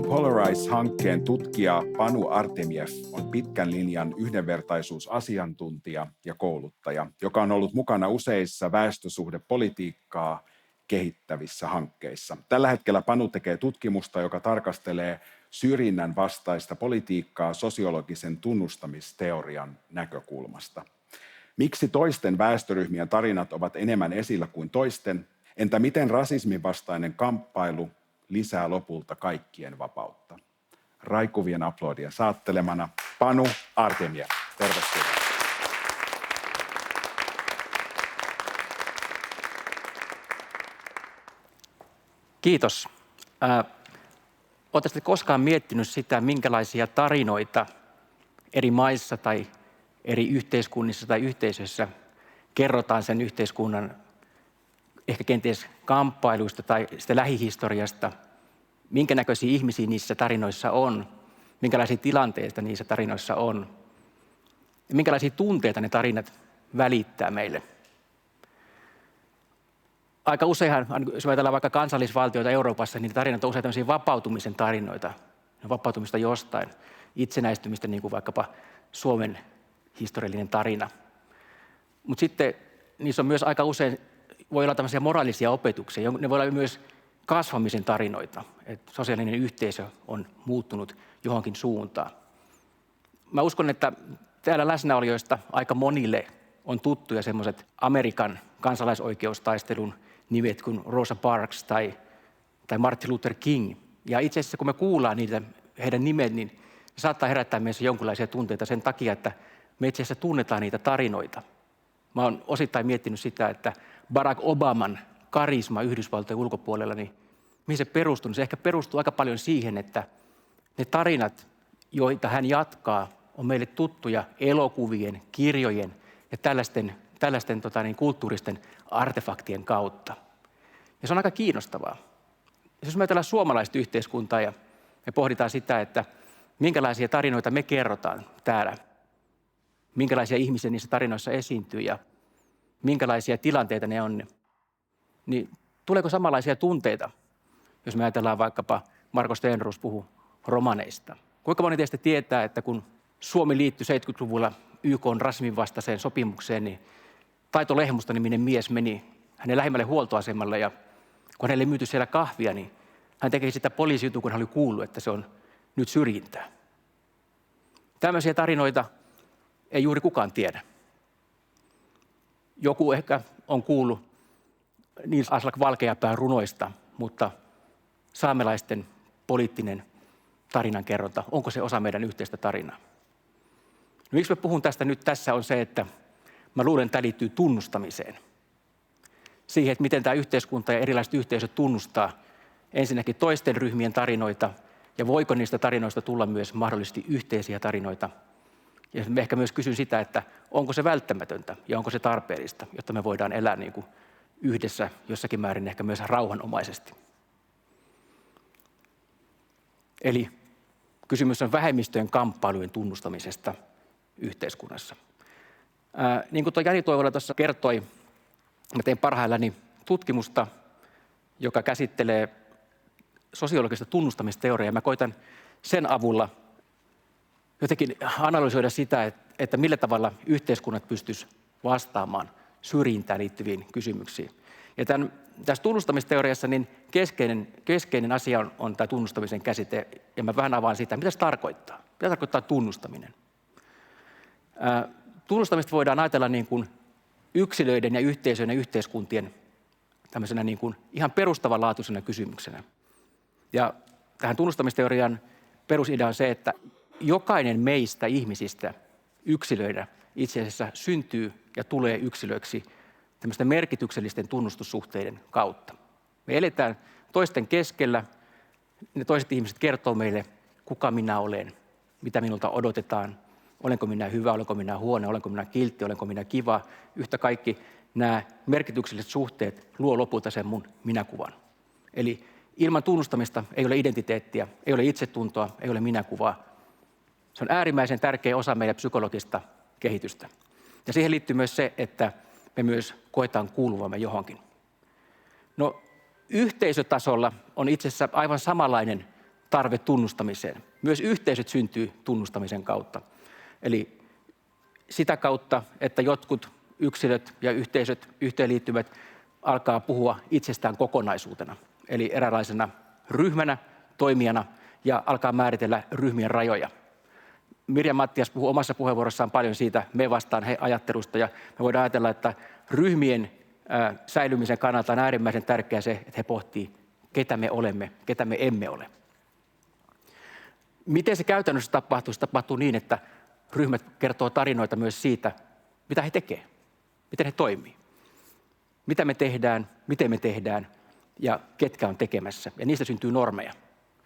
Polarize-hankkeen tutkija Panu Artemiev on pitkän linjan yhdenvertaisuusasiantuntija ja kouluttaja, joka on ollut mukana useissa väestösuhdepolitiikkaa kehittävissä hankkeissa. Tällä hetkellä Panu tekee tutkimusta, joka tarkastelee syrjinnän vastaista politiikkaa sosiologisen tunnustamisteorian näkökulmasta. Miksi toisten väestöryhmien tarinat ovat enemmän esillä kuin toisten? Entä miten rasismin vastainen kamppailu lisää lopulta kaikkien vapautta? Raikuvien aplodien saattelemana Panu Artemiev. Tervetuloa. Kiitos. Oletteko koskaan miettinyt sitä, minkälaisia tarinoita eri maissa tai eri yhteiskunnissa tai yhteisöissä kerrotaan sen yhteiskunnan ehkä kenties kamppailuista tai sitä lähihistoriasta, minkä näköisiä ihmisiä niissä tarinoissa on, minkälaisia tilanteita niissä tarinoissa on ja minkälaisia tunteita ne tarinat välittää meille. Aika useinhan, jos ajatellaan vaikka kansallisvaltioita Euroopassa, niin tarinat on usein tämmöisiä vapautumisen tarinoita, vapautumista jostain, itsenäistymistä, niin kuin vaikkapa Suomen historiallinen tarina. Mutta sitten niissä on myös aika usein, voi olla tämmöisiä moraalisia opetuksia, ne voi olla myös kasvamisen tarinoita, että sosiaalinen yhteisö on muuttunut johonkin suuntaan. Mä uskon, että täällä läsnäolijoista aika monille on tuttuja semmoiset Amerikan kansalaisoikeustaistelun nimet kuin Rosa Parks tai Martin Luther King. Ja itse asiassa kun me kuullaan niitä, heidän nimet, niin se saattaa herättää meissä jonkinlaisia tunteita sen takia, että me itse asiassa tunnetaan niitä tarinoita. Mä oon osittain miettinyt sitä, että Barack Obaman karisma Yhdysvaltojen ulkopuolella, niin mihin se perustuu? Se ehkä perustuu aika paljon siihen, että ne tarinat, joita hän jatkaa, on meille tuttuja elokuvien, kirjojen ja tällaisten kulttuuristen artefaktien kautta. Ja se on aika kiinnostavaa. Ja jos me ajatellaan suomalaista yhteiskuntaa ja me pohditaan sitä, että minkälaisia tarinoita me kerrotaan täällä, minkälaisia ihmisiä niissä tarinoissa esiintyy ja minkälaisia tilanteita ne on, niin tuleeko samanlaisia tunteita, jos me ajatellaan vaikkapa Marko Stenrus puhuu romaneista? Kuinka moni teistä tietää, että kun Suomi liittyi 70-luvulla YK:n rasismin vastaiseen sopimukseen, niin Taito Lehmusta-niminen mies meni hänen lähimmälle huoltoasemalle ja kun hänelle myyty siellä kahvia, niin hän teki sitä poliisijutun, kun hän oli kuullut, että se on nyt syrjintää. Tämmöisiä tarinoita ei juuri kukaan tiedä. Joku ehkä on kuullut Nils Aslak Valkeapään runoista, mutta saamelaisten poliittinen tarinankerronta, onko se osa meidän yhteistä tarinaa? No, miksi mä puhun tästä nyt tässä on se, että mä luulen, että tämä liittyy tunnustamiseen. Siihen, että miten tämä yhteiskunta ja erilaiset yhteisöt tunnustaa ensinnäkin toisten ryhmien tarinoita ja voiko niistä tarinoista tulla myös mahdollisesti yhteisiä tarinoita. Ja ehkä myös kysyn sitä, että onko se välttämätöntä ja onko se tarpeellista, jotta me voidaan elää niin kuin yhdessä jossakin määrin ehkä myös rauhanomaisesti. Eli kysymys on vähemmistöjen kamppailujen tunnustamisesta yhteiskunnassa. Niin kuin tuo Jani Toivola tuossa kertoi, mä teen parhaillani tutkimusta, joka käsittelee sosiologista tunnustamisteoriaa. Mä koitan sen avulla jotenkin analysoida sitä, että millä tavalla yhteiskunnat pystyisivät vastaamaan syrjintään liittyviin kysymyksiin. Ja tässä tunnustamisteoriassa niin keskeinen asia on tämä tunnustamisen käsite, ja mä vähän avaan sitä, mitä se tarkoittaa. Mitä tarkoittaa tunnustaminen? Tunnustamista voidaan ajatella niin kuin yksilöiden ja yhteisöjen ja yhteiskuntien tämmöisenä niin kuin ihan perustavanlaatuisena kysymyksenä. Ja tähän tunnustamisteorian perusidea on se, että jokainen meistä ihmisistä yksilöidä itse asiassa syntyy ja tulee yksilöiksi tämmöisten merkityksellisten tunnustussuhteiden kautta. Me eletään toisten keskellä, ne toiset ihmiset kertoo meille, kuka minä olen, mitä minulta odotetaan, olenko minä hyvä, olenko minä huono, olenko minä kiltti, olenko minä kiva. Yhtä kaikki nämä merkitykselliset suhteet luo lopulta sen mun minäkuvan. Eli ilman tunnustamista ei ole identiteettiä, ei ole itsetuntoa, ei ole minäkuvaa. Se on äärimmäisen tärkeä osa meidän psykologista kehitystä. Ja siihen liittyy myös se, että me myös koetaan kuuluvamme johonkin. No, yhteisötasolla on itse asiassa aivan samanlainen tarve tunnustamiseen. Myös yhteisöt syntyy tunnustamisen kautta. Eli sitä kautta, että jotkut yksilöt ja yhteisöt, yhteenliittymät alkaa puhua itsestään kokonaisuutena. Eli eräänlaisena ryhmänä, toimijana ja alkaa määritellä ryhmien rajoja. Mirja Mattias puhuu omassa puheenvuorossaan paljon siitä me vastaan he ajattelusta ja me voidaan ajatella, että ryhmien säilymisen kannalta on äärimmäisen tärkeää se, että he pohtii, ketä me olemme, ketä me emme ole. Miten se käytännössä tapahtuu? Se tapahtuu niin, että ryhmät kertoo tarinoita myös siitä, mitä he tekevät, miten he toimii, mitä me tehdään, miten me tehdään ja ketkä on tekemässä. Ja niistä syntyy normeja,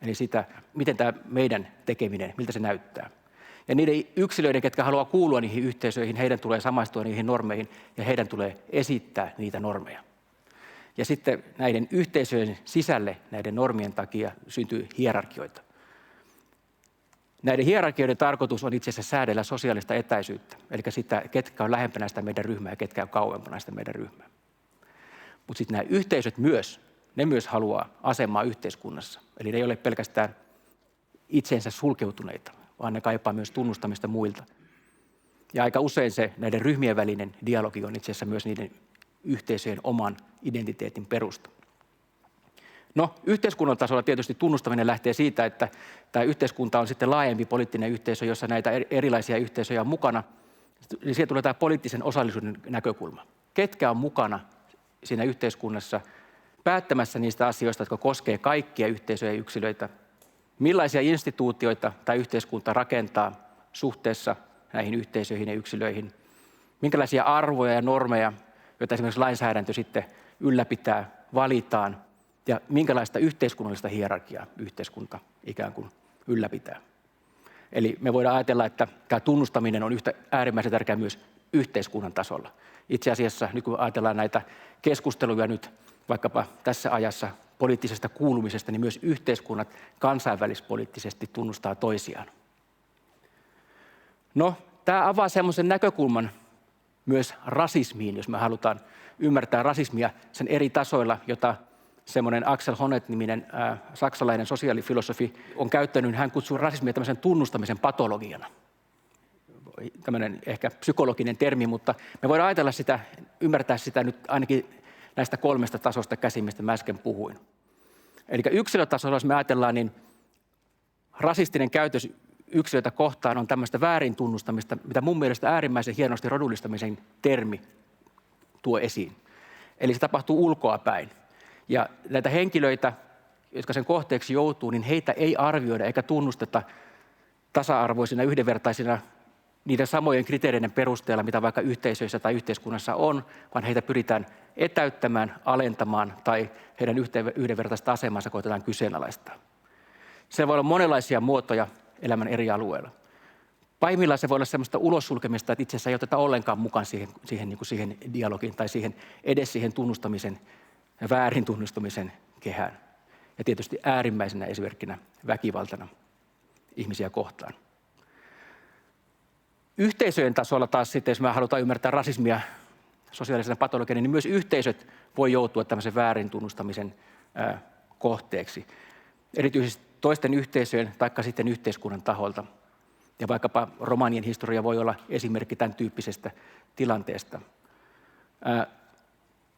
eli sitä, miten tämä meidän tekeminen, miltä se näyttää. Ja niiden yksilöiden, ketkä haluaa kuulua niihin yhteisöihin, heidän tulee samaistua niihin normeihin ja heidän tulee esittää niitä normeja. Ja sitten näiden yhteisöjen sisälle näiden normien takia syntyy hierarkioita. Näiden hierarkioiden tarkoitus on itse asiassa säädellä sosiaalista etäisyyttä, eli sitä, ketkä on lähempänä sitä meidän ryhmää ja ketkä on kauempana sitä meidän ryhmää. Mutta sitten nämä yhteisöt ne myös haluaa asemaa yhteiskunnassa. Eli ne ei ole pelkästään itseensä sulkeutuneita, vaan ne kaipaa myös tunnustamista muilta. Ja aika usein se näiden ryhmien välinen dialogi on itse asiassa myös niiden yhteisöjen oman identiteetin perusta. No, yhteiskunnan tasolla tietysti tunnustaminen lähtee siitä, että tämä yhteiskunta on sitten laajempi poliittinen yhteisö, jossa näitä erilaisia yhteisöjä on mukana. Niin siihen tulee tämä poliittisen osallisuuden näkökulma. Ketkä on mukana siinä yhteiskunnassa päättämässä niistä asioista, jotka koskee kaikkia yhteisöjä ja yksilöitä? Millaisia instituutioita tämä yhteiskunta rakentaa suhteessa näihin yhteisöihin ja yksilöihin? Minkälaisia arvoja ja normeja, joita esimerkiksi lainsäädäntö sitten ylläpitää, valitaan? Ja minkälaista yhteiskunnallista hierarkiaa yhteiskunta ikään kuin ylläpitää. Eli me voidaan ajatella, että tämä tunnustaminen on yhtä äärimmäisen tärkeää myös yhteiskunnan tasolla. Itse asiassa nyt kun ajatellaan näitä keskusteluja nyt vaikkapa tässä ajassa poliittisesta kuulumisesta, niin myös yhteiskunnat kansainvälispoliittisesti tunnustaa toisiaan. No, tämä avaa semmoisen näkökulman myös rasismiin, jos me halutaan ymmärtää rasismia sen eri tasoilla, jota semmoinen Axel Honneth-niminen saksalainen sosiaalifilosofi on käyttänyt. Hän kutsuu rasismia tämmöisen tunnustamisen patologiana. Tämmöinen ehkä psykologinen termi, mutta me voidaan ajatella sitä, ymmärtää sitä nyt ainakin näistä 3 tasosta käsin, mistä mä äsken puhuin. Eli yksilötasolla, jos me ajatellaan, niin rasistinen käytös yksilöitä kohtaan on tämmöistä väärin tunnustamista, mitä mun mielestä äärimmäisen hienosti rodullistamisen termi tuo esiin. Eli se tapahtuu ulkoapäin. Ja näitä henkilöitä, jotka sen kohteeksi joutuu, niin heitä ei arvioida eikä tunnusteta tasa-arvoisina, yhdenvertaisina niiden samojen kriteereiden perusteella, mitä vaikka yhteisöissä tai yhteiskunnassa on, vaan heitä pyritään etäyttämään, alentamaan tai heidän yhdenvertaista asemansa koetetaan kyseenalaistaa. Se voi olla monenlaisia muotoja elämän eri alueilla. Pahimmillaan se voi olla sellaista ulossulkemista, että itse asiassa ei oteta ollenkaan mukaan siihen dialogiin tai edes siihen tunnustamisen ja väärin tunnustamisen kehään. Ja tietysti äärimmäisenä esimerkkinä väkivaltana ihmisiä kohtaan. Yhteisöjen tasolla taas sitten, jos me halutaan ymmärtää rasismia sosiaalisena patologiana, niin myös yhteisöt voi joutua tämmöisen väärin tunnustamisen kohteeksi. Erityisesti toisten yhteisöjen taikka sitten yhteiskunnan taholta. Ja vaikkapa romanien historia voi olla esimerkki tämän tyyppisestä tilanteesta.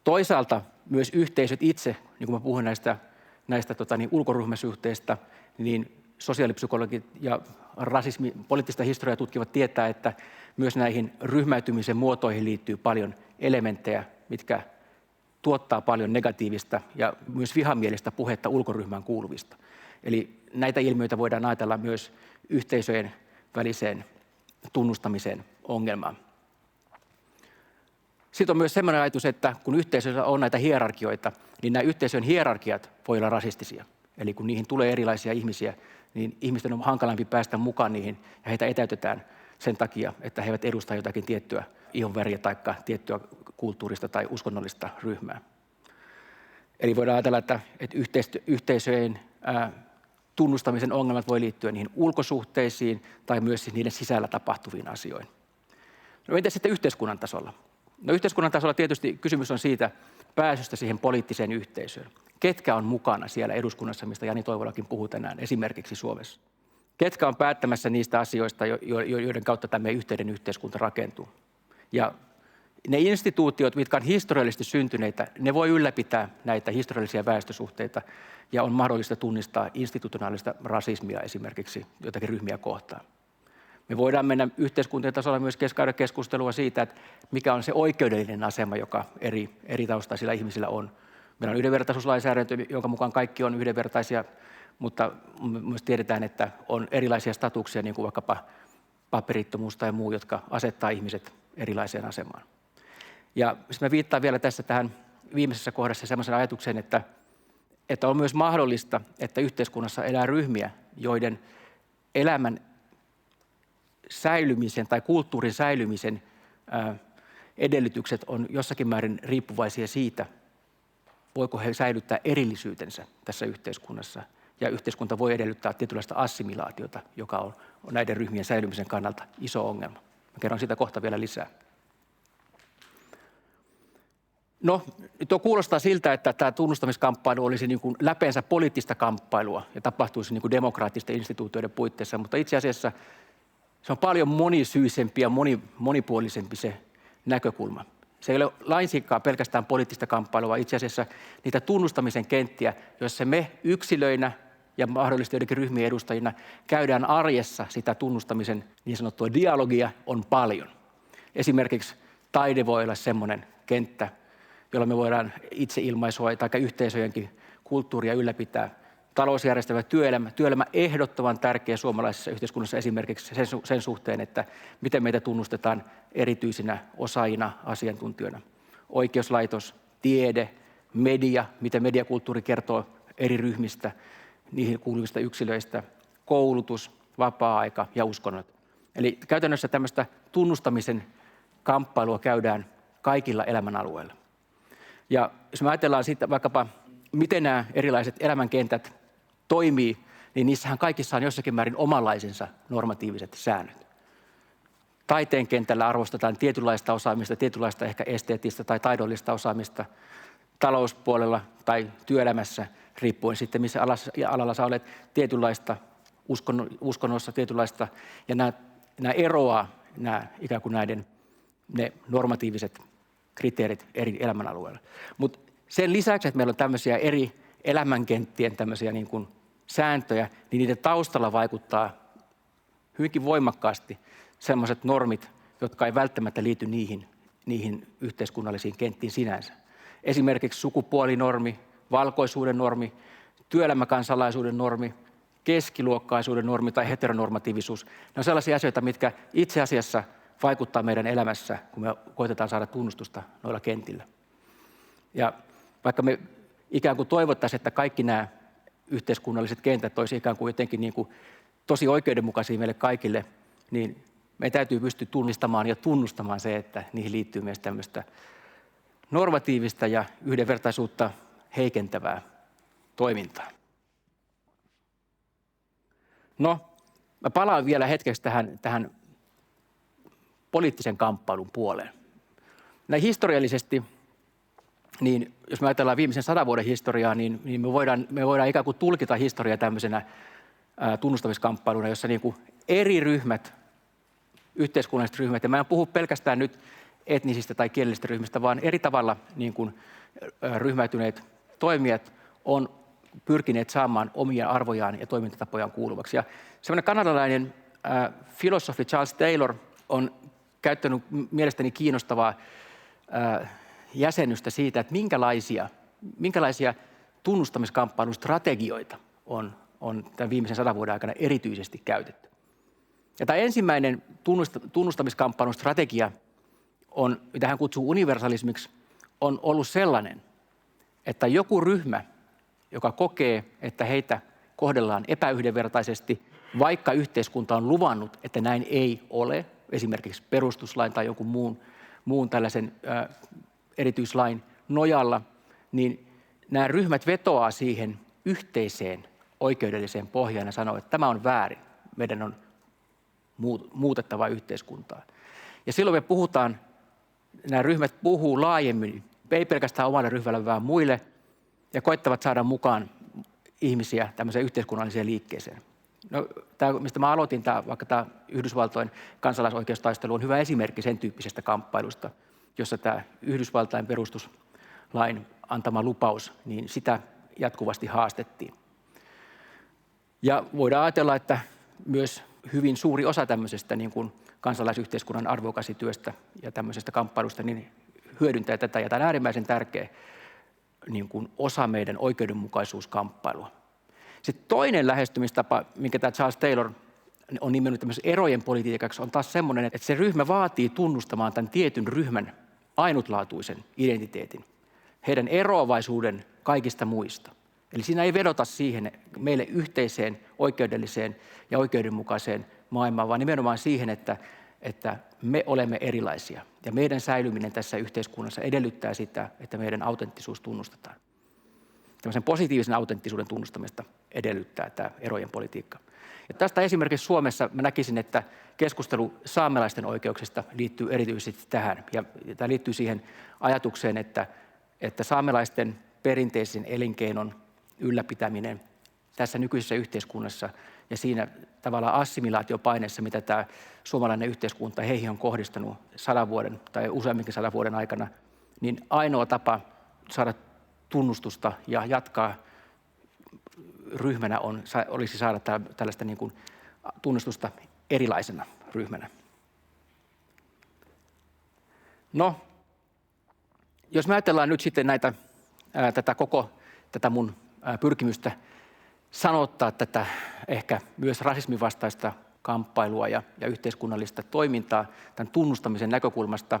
Toisaalta myös yhteisöt itse, niin kuin mä puhun näistä ulkoryhmäsuhteista, niin sosiaalipsykologit ja poliittista historiaa tutkivat tietää, että myös näihin ryhmäytymisen muotoihin liittyy paljon elementtejä, mitkä tuottaa paljon negatiivista ja myös vihamielistä puhetta ulkoryhmään kuuluvista. Eli näitä ilmiöitä voidaan ajatella myös yhteisöjen väliseen tunnustamiseen ongelmaan. Sitten on myös sellainen ajatus, että kun yhteisössä on näitä hierarkioita, niin nämä yhteisön hierarkiat voi olla rasistisia. Eli kun niihin tulee erilaisia ihmisiä, niin ihmisten on hankalampi päästä mukaan niihin ja heitä etäytetään sen takia, että he eivät edusta jotakin tiettyä ihonväriä tai tiettyä kulttuurista tai uskonnollista ryhmää. Eli voidaan ajatella, että yhteisöjen tunnustamisen ongelmat voi liittyä niihin ulkosuhteisiin tai myös niiden sisällä tapahtuviin asioihin. No entä sitten yhteiskunnan tasolla? No yhteiskunnan tasolla tietysti kysymys on siitä pääsystä siihen poliittiseen yhteisöön. Ketkä on mukana siellä eduskunnassa, mistä Jani Toivolakin puhuu tänään, esimerkiksi Suomessa? Ketkä on päättämässä niistä asioista, joiden kautta tämä yhteinen yhteiskunta rakentuu? Ja ne instituutiot, mitkä on historiallisesti syntyneitä, ne voi ylläpitää näitä historiallisia väestösuhteita ja on mahdollista tunnistaa institutionaalista rasismia esimerkiksi jotakin ryhmiä kohtaan. Me voidaan mennä yhteiskuntien tasolla myös käydä keskustelua siitä, että mikä on se oikeudellinen asema, joka eri taustaisilla ihmisillä on. Meillä on yhdenvertaisuuslainsäädäntö, jonka mukaan kaikki on yhdenvertaisia, mutta myös tiedetään, että on erilaisia statuksia, niin kuin vaikkapa paperittomuus tai muu, jotka asettaa ihmiset erilaiseen asemaan. Ja sitten mä viittaan vielä tässä tähän viimeisessä kohdassa sellaisen ajatukseen, että on myös mahdollista, että yhteiskunnassa elää ryhmiä, joiden elämän säilymisen tai kulttuurin säilymisen edellytykset on jossakin määrin riippuvaisia siitä, voiko he säilyttää erillisyytensä tässä yhteiskunnassa. Ja yhteiskunta voi edellyttää tietynlaista assimilaatiota, joka on näiden ryhmien säilymisen kannalta iso ongelma. Mä kerron siitä kohta vielä lisää. No, tuo kuulostaa siltä, että tämä tunnustamiskamppailu olisi niin kuin läpeensä poliittista kamppailua ja tapahtuisi niin kuin demokraattisten instituutioiden puitteissa, mutta itse asiassa se on paljon monisyisempi ja monipuolisempi se näkökulma. Se ei ole laisinkaan pelkästään poliittista kamppailua, vaan itse asiassa niitä tunnustamisen kenttiä, joissa me yksilöinä ja mahdollisesti joidenkin ryhmien edustajina käydään arjessa sitä tunnustamisen niin sanottua dialogia on paljon. Esimerkiksi taide voi olla semmoinen kenttä, jolla me voidaan itseilmaisua tai yhteisöjenkin kulttuuria ylläpitää. Talousjärjestelmä, työelämä ehdottoman tärkeä suomalaisessa yhteiskunnassa esimerkiksi sen suhteen, että miten meitä tunnustetaan erityisinä osaajina, asiantuntijoina. Oikeuslaitos, tiede, media, miten mediakulttuuri kertoo eri ryhmistä, niihin kuuluvista yksilöistä, koulutus, vapaa-aika ja uskonnot. Eli käytännössä tämmöistä tunnustamisen kamppailua käydään kaikilla elämänalueilla. Ja jos me ajatellaan sitten vaikkapa, miten nämä erilaiset elämänkentät toimii, niin niissähän kaikissa on jossakin määrin omanlaisensa normatiiviset säännöt. Taiteen kentällä arvostetaan tietynlaista osaamista, tietynlaista ehkä esteettistä tai taidollista osaamista. Talouspuolella tai työelämässä, riippuen sitten missä alalla sä olet, tietynlaista uskonnossa, tietynlaista. Ja nämä eroaa, ikään kuin ne normatiiviset kriteerit eri elämänalueilla. Mutta sen lisäksi, että meillä on tämmöisiä eri elämänkenttien tämmöisiä niin kuin sääntöjä, niin niiden taustalla vaikuttaa hyvinkin voimakkaasti sellaiset normit, jotka ei välttämättä liity niihin yhteiskunnallisiin kenttiin sinänsä. Esimerkiksi sukupuolinormi, valkoisuuden normi, työelämäkansalaisuuden normi, keskiluokkaisuuden normi tai heteronormatiivisuus. Ne on sellaisia asioita, mitkä itse asiassa vaikuttaa meidän elämässä, kun me koitetaan saada tunnustusta noilla kentillä. Ja vaikka me ikään kuin toivottaisiin, että kaikki nämä yhteiskunnalliset kentät olisi ikään kuin jotenkin niin kuin tosi oikeudenmukaisia meille kaikille, niin meidän täytyy pystyä tunnistamaan ja tunnustamaan se, että niihin liittyy myös tämmöistä normatiivista ja yhdenvertaisuutta heikentävää toimintaa. No, mä palaan vielä hetkeksi tähän poliittisen kamppailun puoleen. Näin historiallisesti, niin jos me ajatellaan viimeisen 100 vuoden historiaa, niin me voidaan ikään kuin tulkita historiaa tämmöisenä tunnustamiskamppailuna, jossa niin kuin eri ryhmät, yhteiskunnalliset ryhmät, ja mä en puhu pelkästään nyt etnisistä tai kielellisistä ryhmistä, vaan eri tavalla niin kuin ryhmäytyneet toimijat on pyrkineet saamaan omia arvojaan ja toimintatapojaan kuuluvaksi. Ja semmoinen kanadalainen filosofi Charles Taylor on käyttänyt mielestäni kiinnostavaa jäsennystä siitä, että minkälaisia tunnustamiskamppailun strategioita on tämän viimeisen 100 vuoden aikana erityisesti käytetty. Ja tämä ensimmäinen tunnustamiskamppailun strategia on, mitä hän kutsuu universalismiksi, on ollut sellainen, että joku ryhmä, joka kokee, että heitä kohdellaan epäyhdenvertaisesti, vaikka yhteiskunta on luvannut, että näin ei ole, esimerkiksi perustuslain tai jonkun muun tällaisen erityislain nojalla, niin nämä ryhmät vetoaa siihen yhteiseen oikeudelliseen pohjaan ja sanoo, että tämä on väärin, meidän on muutettava yhteiskuntaa. Ja silloin me puhutaan nämä ryhmät puhuu laajemmin, ei pelkästään omalle ryhmälle, vaan muille, ja koettavat saada mukaan ihmisiä tämmöiseen yhteiskunnalliseen liikkeeseen. No, tämä, mistä mä aloitin, vaikka tämä Yhdysvaltojen kansalaisoikeustaistelu on hyvä esimerkki sen tyyppisestä kamppailusta, jossa tämä Yhdysvaltain perustuslain antama lupaus, niin sitä jatkuvasti haastettiin. Ja voidaan ajatella, että myös hyvin suuri osa tämmöisestä niin kuin kansalaisyhteiskunnan advokasityöstä ja tämmöisestä kamppailusta niin hyödyntää tätä. Ja tämä on äärimmäisen tärkeä niin kuin osa meidän oikeudenmukaisuuskamppailua. Sitten toinen lähestymistapa, minkä tämä Charles Taylor on nimennyt tämmöisen erojen politiikaksi, on taas semmoinen, että se ryhmä vaatii tunnustamaan tämän tietyn ryhmän ainutlaatuisen identiteetin, heidän eroavaisuuden kaikista muista. Eli siinä ei vedota siihen meille yhteiseen oikeudelliseen ja oikeudenmukaiseen maailmaan, vaan nimenomaan siihen, että me olemme erilaisia. Ja meidän säilyminen tässä yhteiskunnassa edellyttää sitä, että meidän autenttisuus tunnustetaan. Tällaisen positiivisen autenttisuuden tunnustamista edellyttää tämä erojen politiikka. Ja tästä esimerkiksi Suomessa mä näkisin, että keskustelu saamelaisten oikeuksista liittyy erityisesti tähän. Ja tämä liittyy siihen ajatukseen, että saamelaisten perinteisen elinkeinon ylläpitäminen tässä nykyisessä yhteiskunnassa ja siinä tavallaan assimilaatiopaineessa, mitä tämä suomalainen yhteiskunta heihin on kohdistanut 100 vuoden tai useamminkin 100 vuoden aikana, niin ainoa tapa saada tunnustusta ja jatkaa ryhmänä olisi saada tällaista niin kuin tunnustusta erilaisena ryhmänä. No, jos me ajatellaan nyt sitten tätä mun pyrkimystä sanottaa tätä ehkä myös rasismin vastaista kamppailua ja yhteiskunnallista toimintaa tämän tunnustamisen näkökulmasta,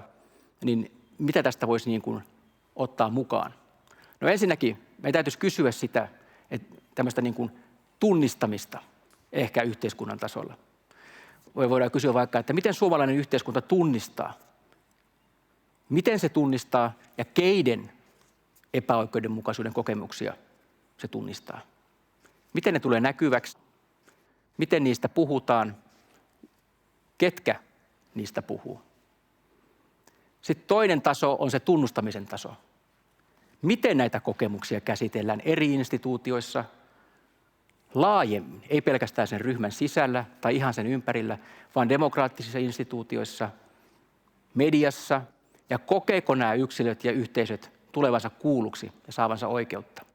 niin mitä tästä voisi niin kuin ottaa mukaan? No ensinnäkin meidän täytyisi kysyä sitä, että tämmöistä niin kuin tunnistamista ehkä yhteiskunnan tasolla. Voidaan kysyä vaikka, että miten suomalainen yhteiskunta tunnistaa? Miten se tunnistaa ja keiden epäoikeudenmukaisuuden kokemuksia se tunnistaa? Miten ne tulee näkyväksi? Miten niistä puhutaan? Ketkä niistä puhuu? Sitten toinen taso on se tunnustamisen taso. Miten näitä kokemuksia käsitellään eri instituutioissa laajemmin, ei pelkästään sen ryhmän sisällä tai ihan sen ympärillä, vaan demokraattisissa instituutioissa, mediassa, ja kokeeko nämä yksilöt ja yhteisöt tulevansa kuulluksi ja saavansa oikeutta.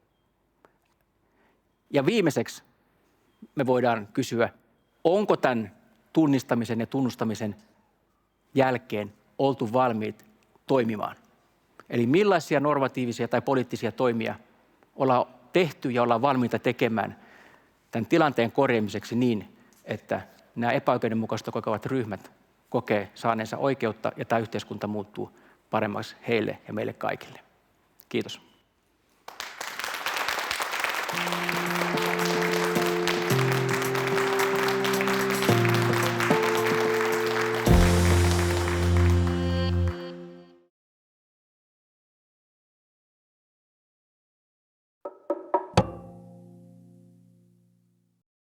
Ja viimeiseksi me voidaan kysyä, onko tämän tunnistamisen ja tunnustamisen jälkeen oltu valmiit toimimaan. Eli millaisia normatiivisia tai poliittisia toimia ollaan tehty ja ollaan valmiita tekemään tämän tilanteen korjaamiseksi niin, että nämä epäoikeudenmukaista kokevat ryhmät kokee saaneensa oikeutta ja tämä yhteiskunta muuttuu paremmaksi heille ja meille kaikille. Kiitos.